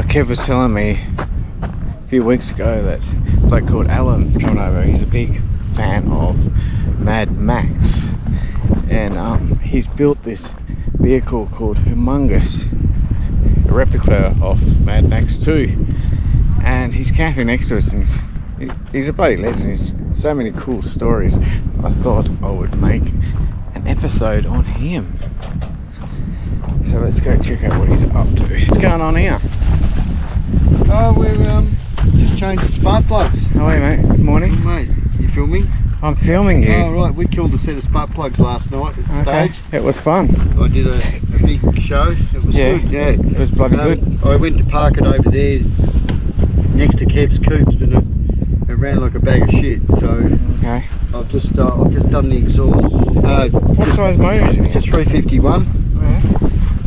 Kev was telling me a few weeks ago that a bloke called Alan's coming over. He's a big fan of Mad Max, and he's built this vehicle called Humungus, a replica of Mad Max 2, and he's camping next to us, and he's a bloody legend. He's so many cool stories. I thought I would make an episode on him. So let's go check out what he's up to. What's going on here? Oh, we're just changed the spark plugs. How are you, mate? Good morning. Good, mate, you filming? I'm filming you. Oh right, we killed a set of spark plugs last night at the stage. It was fun. I did a big show. It was good, yeah. It was bloody good. I went to park it over there next to Kev's coops, and it ran like a bag of shit. So okay. I've just done the exhaust. What size motor is it? It's a 351. Yeah.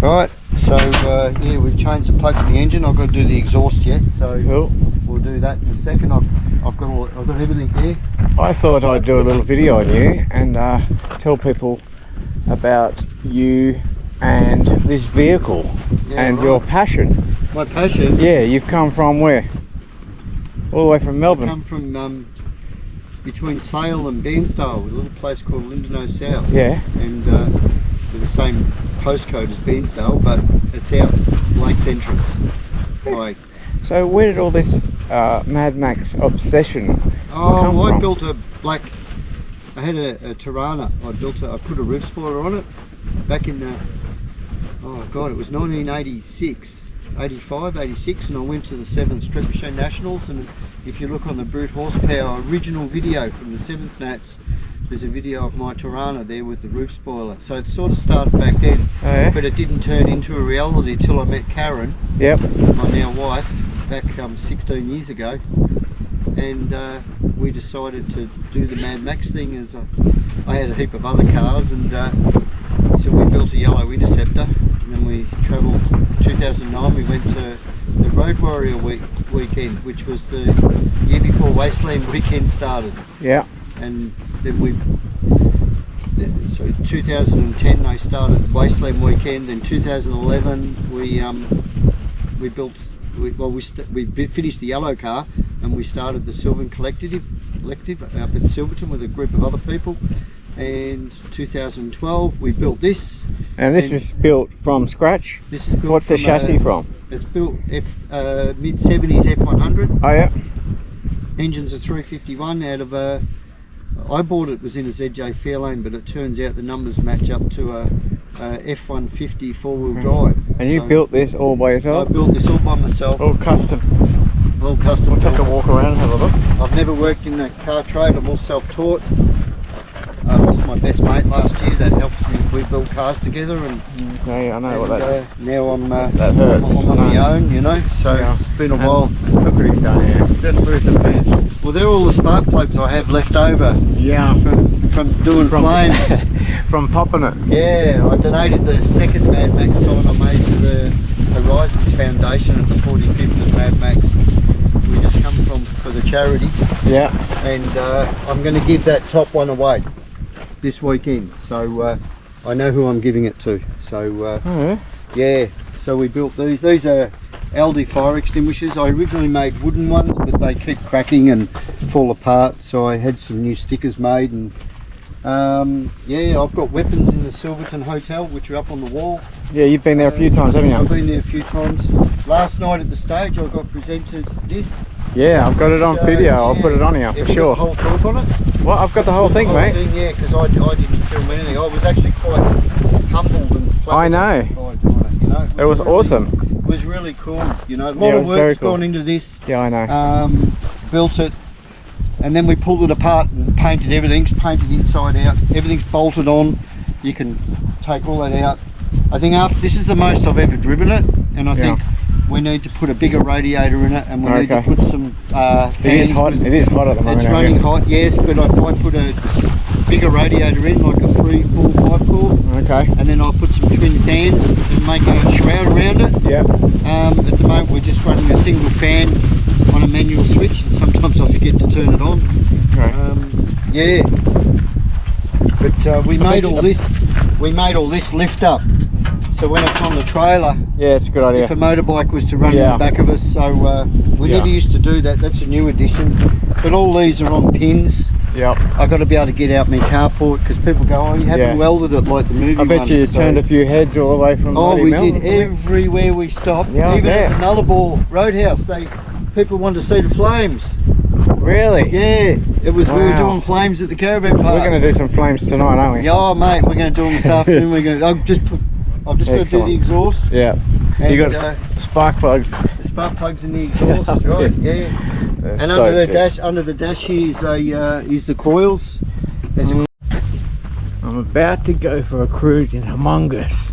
Right. So yeah, we've changed the plugs in the engine. I've got to do the exhaust yet. So cool. We'll do that in a second. I've got everything there. I thought I'd do a little video on you and tell people about you and this vehicle, and right. your passion. My passion? Yeah, you've come from where? All the way from Melbourne? I come from between Sale and Bairnsdale, a little place called Lindeno South. Yeah. And with the same postcode as Bairnsdale, but it's out Lakes entrance. Right. So where did all this Mad Max obsession come I from? built I had a Tirana. I put a roof spoiler on it back in oh god, it was 1986, 85, 86, and I went to the 7th Street Machine Nationals, and if you look on the brute horsepower original video from the 7th Nats, there's a video of my Tirana there with the roof spoiler. So it sort of started back then, but it didn't turn into a reality till I met Karen, my now wife, back 16 years ago, and we decided to do the Mad Max thing. As I had a heap of other cars, and so we built a yellow Interceptor, and then we travelled. 2009 we went to the Road Warrior weekend, which was the year before Wasteland weekend started. Yeah. And then so 2010 they started Wasteland weekend. In 2011 we built. We finished the yellow car, and we started the Silvan Collective up in Silverton with a group of other people. And 2012 we built this. And this is built from scratch? This is built. What's the chassis from? It's built mid-70s F100. Oh yeah. Engine's a 351 out of a. I bought it was in a ZJ Fairlane, but it turns out the numbers match up to a F150 four-wheel drive. And you built this all by yourself? I built this all by myself. All custom? All custom. We'll take a walk around and have a look. I've never worked in the car trade. I'm all self-taught. I lost my best mate last year. That helped me. We built cars together, and okay, I know what that. Now I'm that hurts. I'm on my own, you know. So it's been a while. Look what he's done here. Just lose the bench. Well, they're all the spark plugs I have left over. Yeah. From doing flames. From popping it. Yeah, I donated the second Mad Max sign I made to the Horizons Foundation at the 45th of Mad Max. We just come from for the charity. Yeah. And I'm going to give that top one away this weekend. So I know who I'm giving it to. So yeah. So we built these. These are Aldi fire extinguishers. I originally made wooden ones, but they keep cracking and fall apart. So I had some new stickers made, and yeah, I've got weapons in the Silverton Hotel, which are up on the wall. Yeah, you've been there a few times, haven't you? I've been there a few times. Last night at the stage, I got presented this. Yeah, I've got it on video. Yeah. I'll put it on here for sure. Got the whole talk on it? Well, I've got the whole thing, mate. Yeah, because I didn't film anything. I was actually quite humbled and flattered. I know. You know, it was awesome. It was really cool. You know, a lot of work's gone into this. Yeah, I know. Built it, and then we pulled it apart and painted everything. It's painted inside out. Everything's bolted on. You can take all that out. I think this is the most I've ever driven it, and I think we need to put a bigger radiator in it, and we need to put some fans. It is hot. It is hot at the moment. It's running hot, yes, but I put a bigger radiator in, like a 3, 4, 5 core. Okay. And then I'll put some twin fans and make a shroud around it. Yeah. At the moment we're just running a single fan on a manual switch, and sometimes I forget to turn it on. Okay. Yeah. But we made all this lift up So when it's on the trailer, yeah, it's a good idea. if a motorbike was to run in the back of us, so we never used to do that. That's a new addition. But all these are on pins. Yep. I got to be able to get out my carport because people go, "Oh, you haven't welded it like the movie." I bet you turned a few heads all the way from. Oh, we Melbourne, did everywhere we stopped. Yeah, even at the Nullarbor Roadhouse, people wanted to see the flames. Really? Yeah, it was. We were doing flames at the caravan park. We're going to do some flames tonight, aren't we? Yeah, oh, mate, we're going to do them this afternoon. We're going. I've just got to do the exhaust. Yeah. And, you got spark plugs. The spark plugs in the exhaust, right? Yeah. That's and so under the dash here is the coils. I'm about to go for a cruise in Humungus.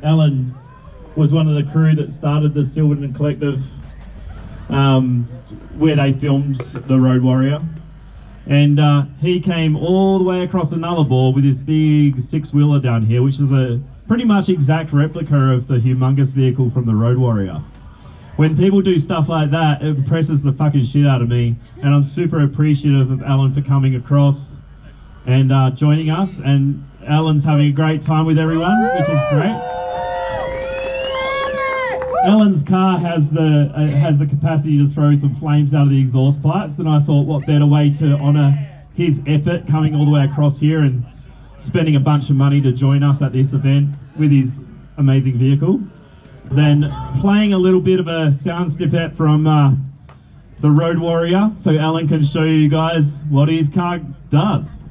Alan was one of the crew that started the Silverton Collective, where they filmed The Road Warrior, and he came all the way across the Nullarbor with this big 6-wheeler down here, which is a pretty much exact replica of the Humungus vehicle from The Road Warrior. When people do stuff like that, it impresses the fucking shit out of me, and I'm super appreciative of Alan for coming across and joining us, and Alan's having a great time with everyone, which is great. Alan's car has the capacity to throw some flames out of the exhaust pipes, and I thought what better way to honour his effort coming all the way across here and spending a bunch of money to join us at this event with his amazing vehicle than playing a little bit of a sound snippet from The Road Warrior, so Alan can show you guys what his car does.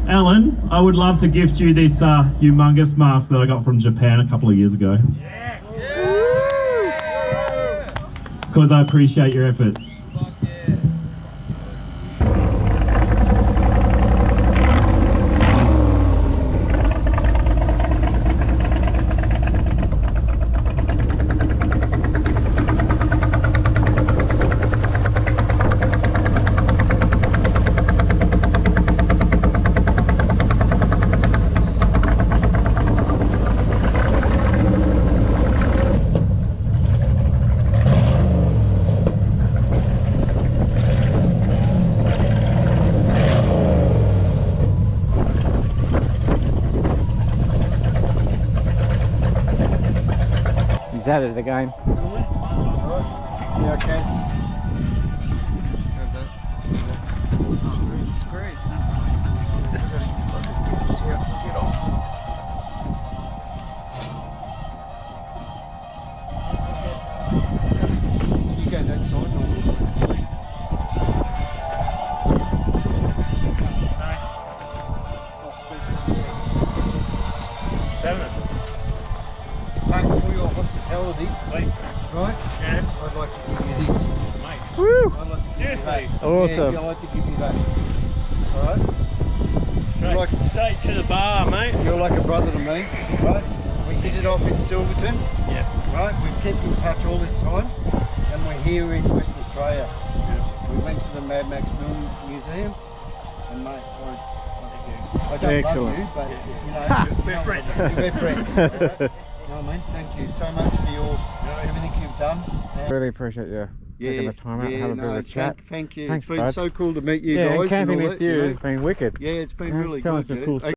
Alan, I would love to gift you this Humungus mask that I got from Japan a couple of years ago. Because I appreciate your efforts. He's out of the game. Yeah, okay. It's great. Get off. You go that side, Norman. Mate, for your hospitality, right? Yeah. I'd like to give you this. Mate. Woo! I'd like to give Seriously? you that. Awesome. Yeah, I'd like to give you that. Alright? Straight to the bar, mate. You're like a brother to me, right? We hit it off in Silverton. Yeah. Right, we've kept in touch all this time, and we're here in Western Australia. We went to the Mad Max Museum, and mate, I don't love you, but you know, we're friends. We're friends. Right? You know what I mean? Thank you so much for your everything you've done. Really appreciate you taking the time out and have a bit of a chat. Thank you. Thanks, it's been bud. so cool to meet you and guys. camping and all this that, year you know. has been wicked. Yeah, it's been really Tell good. us some cool stuff.